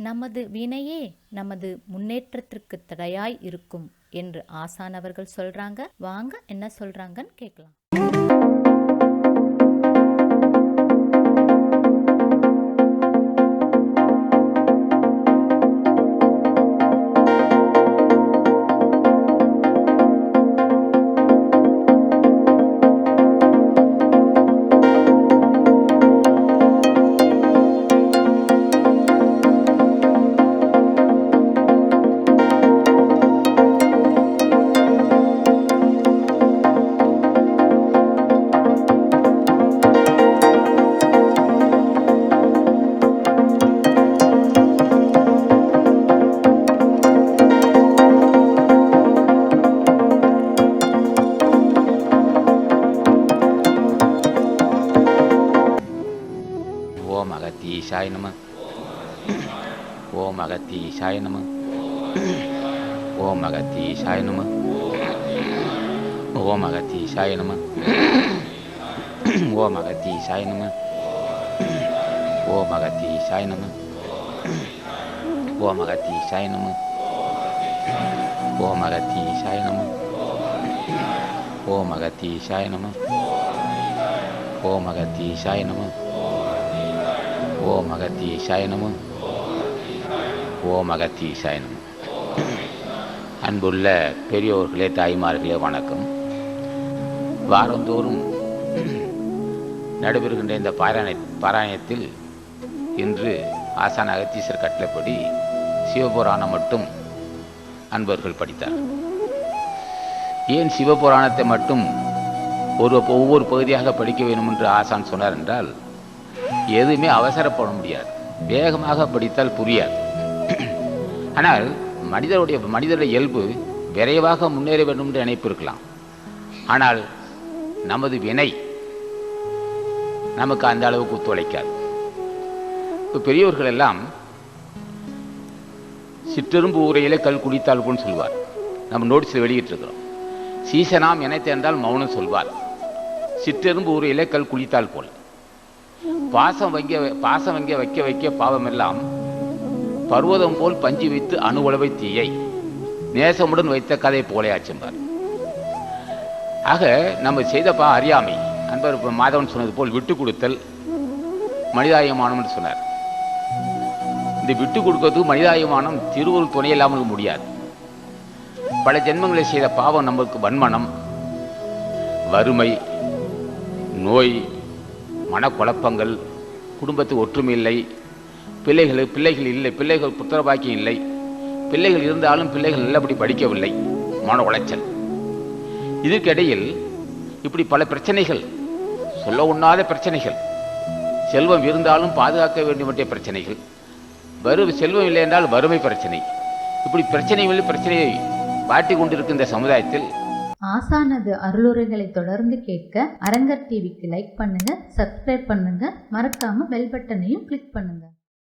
நமது வினையே நமது முன்னேற்றத்திற்கு தடையாய் இருக்கும் என்று ஆசான் அவர்கள் சொல்றாங்க. வாங்க என்ன சொல்றாங்கன்னு கேட்கலாம். ஓம் அகத்தீசாய நம. ஓம் அகத்தீசாய நம. ஓம் அகத்தீசாய நம. ஓம் அகத்தீசாய நம. ஓம் அகத்தீசாய நம. ஓம் அகத்தீசாய நம. ஓம் அகத்தீசாய நம. ஓம் அகத்தீசாய நம. ஓம் அகத்தீசாய நம. ஓம் அகத்தீசாய நம. ஓம் அகத்தீசாய நம. ஓம் அகத்தீசாய நம. அன்புள்ள பெரியோர்களே, தாய்மார்களே, வணக்கம். வாரந்தோறும் நடைபெறுகின்ற இந்த பாராயணத்தில் இன்று ஆசான் அகத்தீசர் கட்டளைப்படி சிவபுராணம் மட்டும் அன்பர்கள் படித்தார்கள். ஏன் சிவபுராணத்தை மட்டும் ஒவ்வொரு பகுதியாக படிக்க வேண்டும் என்று ஆசான் சொன்னார் என்றால், எதுவுமே அவசரப்பட முடியாது, வேகமாக படித்தால் புரியாது. ஆனால் மனிதருடைய இயல்பு விரைவாக முன்னேற வேண்டும் என்று நினைப்பு இருக்கலாம். ஆனால் நமது வினை நமக்கு அந்த அளவுக்கு ஒத்துழைக்காது. இப்போ பெரியவர்கள் எல்லாம் சிற்றெரும்பு ஊரையிலே கல் குடித்தால் போன்னு சொல்வார். நம்ம நோட்டீஸில் வெளியிட்டிருக்கிறோம். சீசனாம் எனைத்து என்றால் மௌனம் சொல்வார். சிற்றெரும்பு ஊரையிலே கல் குளித்தால் போல். பாசம் வங்க வைக்க வைக்க பாவமெல்லாம் பர்வதம் போல் பஞ்சி வைத்து அணுவளவை தீயை நேசமுடன் வைத்த கதை போலையாச்சென்பார். ஆக நம்ம செய்த அறியாமை, அன்பர் மாதவன் சொன்னது போல் விட்டு கொடுத்தல் மனிதாயமானம் என்று சொன்னார். இந்த விட்டு கொடுக்கிறதுக்கு மனிதாயமானம் திருவருள் துணை இல்லாமல் முடியாது. பல ஜென்மங்களை செய்த பாவம் நமக்கு வன்மனம், வறுமை, நோய், மனக்குழப்பங்கள், குடும்பத்து ஒற்றுமை இல்லை, பிள்ளைகள் இல்லை, பிள்ளைகள் புத்திர பாக்கியம் இல்லை, பிள்ளைகள் இருந்தாலும் பிள்ளைகள் நல்லபடி படிக்கவில்லை, மன உளைச்சல். இதற்கிடையில் இப்படி பல பிரச்சனைகள், சொல்ல உண்ணாத பிரச்சனைகள், செல்வம் இருந்தாலும் பாதுகாக்க வேண்டிய பிரச்சனைகள், செல்வம் இல்லை என்றால் வறுமை பிரச்சனை, இப்படி பிரச்சனையை வாட்டி கொண்டிருக்கின்ற சமுதாயத்தில் ஆசானது அருளுரைகளை தொடர்ந்து கேட்க அரங்கர் டிவிக்கு லைக் பண்ணுங்க, சப்ஸ்கிரைப் பண்ணுங்க, மறக்காம பெல் பட்டனையும் கிளிக் பண்ணுங்க.